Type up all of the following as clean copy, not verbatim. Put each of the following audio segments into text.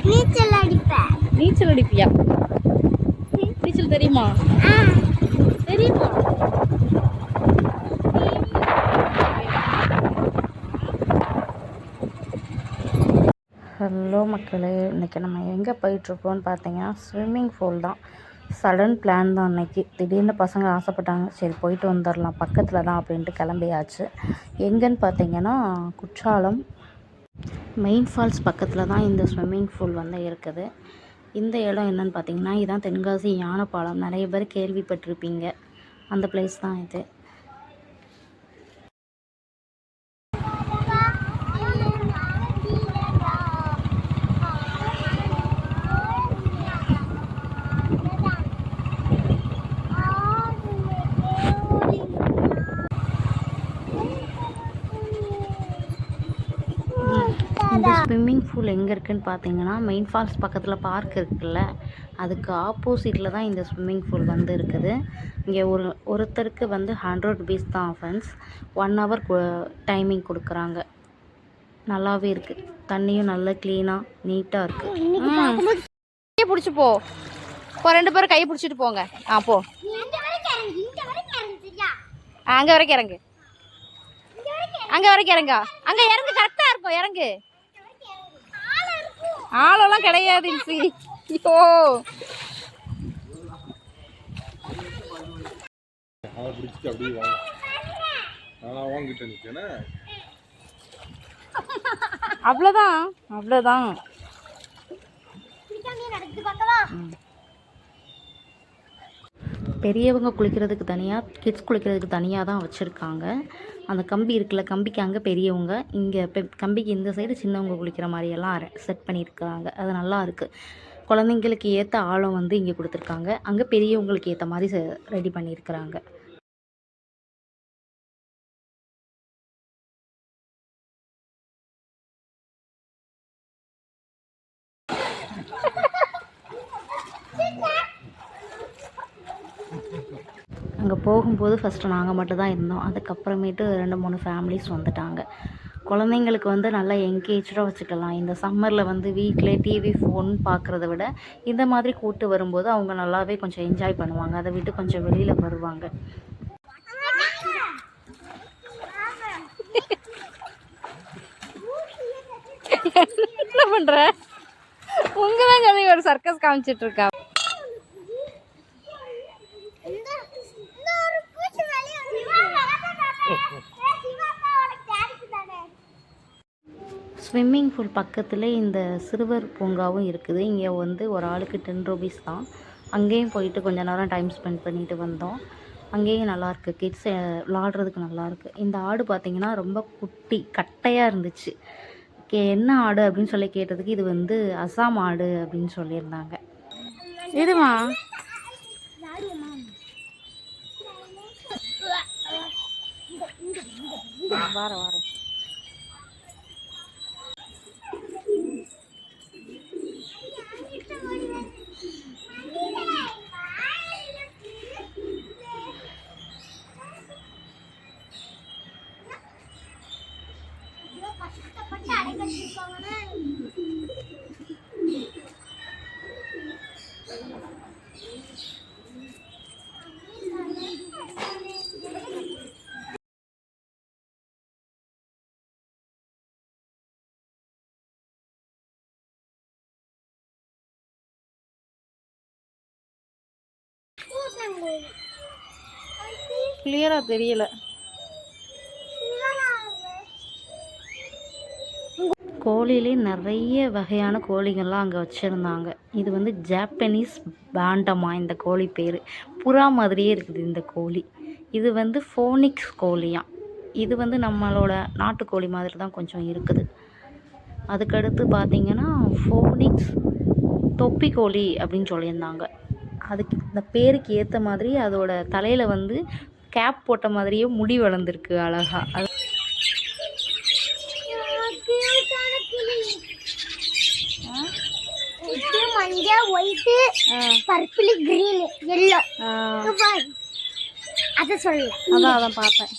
நீச்சல் அடிப்பேன். நீச்சல் அடிப்பியா? நீச்சல் தெரியுமா? தெரியுமா? ஹலோ மக்களே, இன்றைக்கி நம்ம எங்கே போயிட்டுருக்கோன்னு பார்த்தீங்கன்னா ஸ்விம்மிங் பூல் தான். சடன் பிளான் தான். அன்றைக்கி திடீர்னு பசங்க ஆசைப்பட்டாங்க, சரி போயிட்டு வந்துடலாம், பக்கத்தில் தான் அப்படின்ட்டு கிளம்பியாச்சு. எங்கேன்னு பார்த்தீங்கன்னா குற்றாலம் மெயின் ஃபால்ஸ் பக்கத்தில் தான் இந்த ஸ்விம்மிங் பூல் வந்து இருக்குது. இந்த இடம் என்னென்னு பார்த்தீங்கன்னா, இதுதான் தென்காசி யானைப்பாலம். நிறைய பேர் கேள்விப்பட்டிருப்பீங்க, அந்த பிளேஸ் தான் இது. இந்த ஸ்விம்மிங் பூல் எங்கே இருக்குதுன்னு பார்த்தீங்கன்னா, மெயின் ஃபால்ஸ் பக்கத்தில் பார்க் இருக்குல்ல, அதுக்கு ஆப்போசிட்டில் தான் இந்த ஸ்விம்மிங் பூல் வந்து இருக்குது. இங்கே ஒருத்தருக்கு வந்து 100 rupees தான் ஃப்ரெண்ட்ஸ். 1 hour டைமிங் கொடுக்குறாங்க. நல்லாவே இருக்குது, தண்ணியும் நல்லா க்ளீனாக நீட்டாக இருக்குது. கையை பிடிச்சி போ, 2 பேரும் கையை பிடிச்சிட்டு போங்க. போ, அங்கே வரைக்கும் இறங்கு, அங்கே வரைக்கும் இறங்கா, அங்கே இறங்கு, கரெக்டாக இருக்கும், இறங்கு. ஆளெல்லாம் கிடையாது. ஐயோ, அவ்வளோதான் அவ்வளோதான். பெரியவங்க குளிக்கிறதுக்கு தனியாக, கிட்ஸ் குளிக்கிறதுக்கு தனியாக தான் வச்சுருக்காங்க. அந்த கம்பி இருக்குல்ல, கம்பிக்கு அங்கே பெரியவங்க, இங்கே கம்பிக்கு இந்த சைடு சின்னவங்க குளிக்கிற மாதிரியெல்லாம் செட் பண்ணியிருக்காங்க. அது நல்லா இருக்குது. குழந்தைங்களுக்கு ஏற்ற ஆழம் வந்து இங்கே கொடுத்துருக்காங்க, அங்கே பெரியவங்களுக்கு ஏற்ற மாதிரி ரெடி பண்ணியிருக்கிறாங்க. அங்கே போகும்போது ஃபஸ்ட்டு நாங்கள் மட்டும் தான் இருந்தோம். அதுக்கப்புறமேட்டு 2-3 ஃபேமிலிஸ் வந்துட்டாங்க. குழந்தைங்களுக்கு வந்து நல்லா என்கேஜாக வச்சுக்கலாம். இந்த சம்மரில் வந்து வீட்டிலே டிவி ஃபோன் பார்க்குறத விட இந்த மாதிரி கூட்டு வரும்போது அவங்க நல்லாவே கொஞ்சம் என்ஜாய் பண்ணுவாங்க. அதை விட்டு கொஞ்சம் வெளியில் வருவாங்க. என்ன பண்ணுற? உங்கள் தான் சொல்லி ஒரு சர்க்கஸ் காமிச்சிட்ருக்கா. ஸ்விம்மிங் பூல் பக்கத்தில் இந்த சிறுவர் பூங்காவும் இருக்குது. இங்கே வந்து ஒரு ஆளுக்கு 10 rupees தான். அங்கேயும் போயிட்டு கொஞ்சம் நேரம் டைம் ஸ்பெண்ட் பண்ணிட்டு வந்தோம். அங்கேயும் நல்லாயிருக்கு, கிட்ஸ் விளாடுறதுக்கு நல்லாயிருக்கு. இந்த ஆடு பார்த்திங்கன்னா ரொம்ப குட்டி கட்டையாக இருந்துச்சு. என்ன ஆடு அப்படின்னு சொல்லி கேட்டதுக்கு இது வந்து அசாம் ஆடு அப்படின்னு சொல்லியிருந்தாங்க. இதுமா வாரம் கிளியரா தெரியல. கோழிலே நிறைய வகையான கோழிகள்லாம் அங்கே வச்சுருந்தாங்க. இது வந்து ஜாப்பனீஸ் பேண்டமா இந்த கோழி பேர். புறா மாதிரியே இருக்குது இந்த கோழி. இது வந்து ஃபோனிக்ஸ் கோழியாம். இது வந்து நம்மளோட நாட்டுக்கோழி மாதிரி தான் கொஞ்சம் இருக்குது. அதுக்கடுத்து பார்த்திங்கன்னா ஃபோனிக்ஸ் தொப்பி கோழி அப்படின்னு சொல்லியிருந்தாங்க. அதுக்கு இந்த பேருக்கு ஏற்ற மாதிரி அதோட தலையில் வந்து கேப் போட்ட மாதிரியே முடி வளர்ந்துருக்கு அழகா. அது மஞ்சள், ஒயிட், பர்பிள், கிரீன், எல்லோ. அத சொல்லல, அதான் பார்த்தேன்.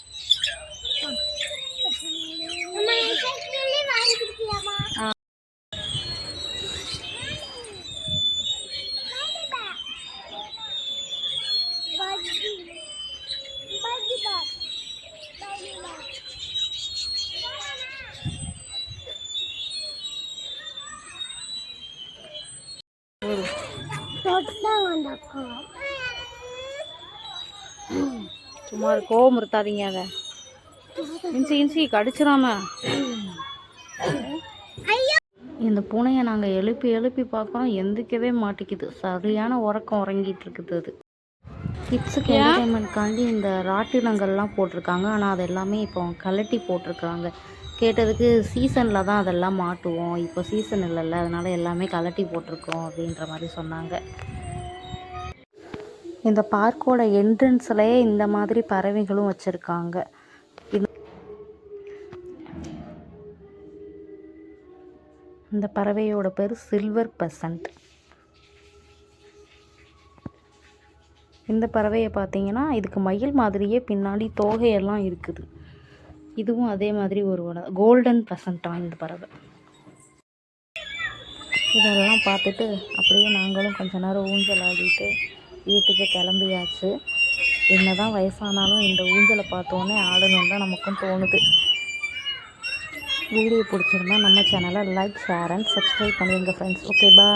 சும்மா கோவம் இருத்தாதீங்க. அதை இன்சி கடிச்சிடாம. இந்த பூனையை நாங்கள் எழுப்பி எழுப்பி பார்க்குறோம், எந்திக்கவே மாட்டேங்குது. சரியான உறக்கம் உறங்கிட்டு இருக்குது. அது கிட்ஸுக்கு என்டர்டைன்மெண்ட்காண்டி இந்த ராட்டினங்கள்லாம் போட்டிருக்காங்க. ஆனால் அது எல்லாமே இப்போ கழட்டி போட்டிருக்காங்க. கேட்டதுக்கு சீசனில் தான் அதெல்லாம் மாட்டுவோம், இப்போ சீசன் இல்லைல்ல, அதனால் எல்லாமே கழட்டி போட்டிருக்கோம் அப்படின்ற மாதிரி சொன்னாங்க. இந்த பார்க்கோட என்ட்ரன்ஸ்லேயே இந்த மாதிரி பறவைகளும் வச்சுருக்காங்க. இந்த பறவையோட பேர் சில்வர் பெசன்ட். இந்த பறவையை பார்த்தீங்கன்னா இதுக்கு மயில் மாதிரியே பின்னாடி தோகையெல்லாம் இருக்குது. இதுவும் அதே மாதிரி ஒரு கோல்டன் பெசன்ட்டாக இந்த பறவை. இதெல்லாம் பார்த்துட்டு அப்படியே நாங்களும் கொஞ்ச நேரம் ஊஞ்சல் ஆடிட்டு வீட்டுக்கு கிளம்பியாச்சு. என்ன தான் வயசானாலும் இந்த ஊஞ்சலை பார்த்தோன்னே ஆடணும் தான் நமக்கும் தோணுது. வீடியோ பிடிச்சிருந்தா நம்ம சேனலை லைக், ஷேர் அண்ட் சப்ஸ்கிரைப் பண்ணிடுங்க ஃப்ரெண்ட்ஸ். ஓகே, பாய்.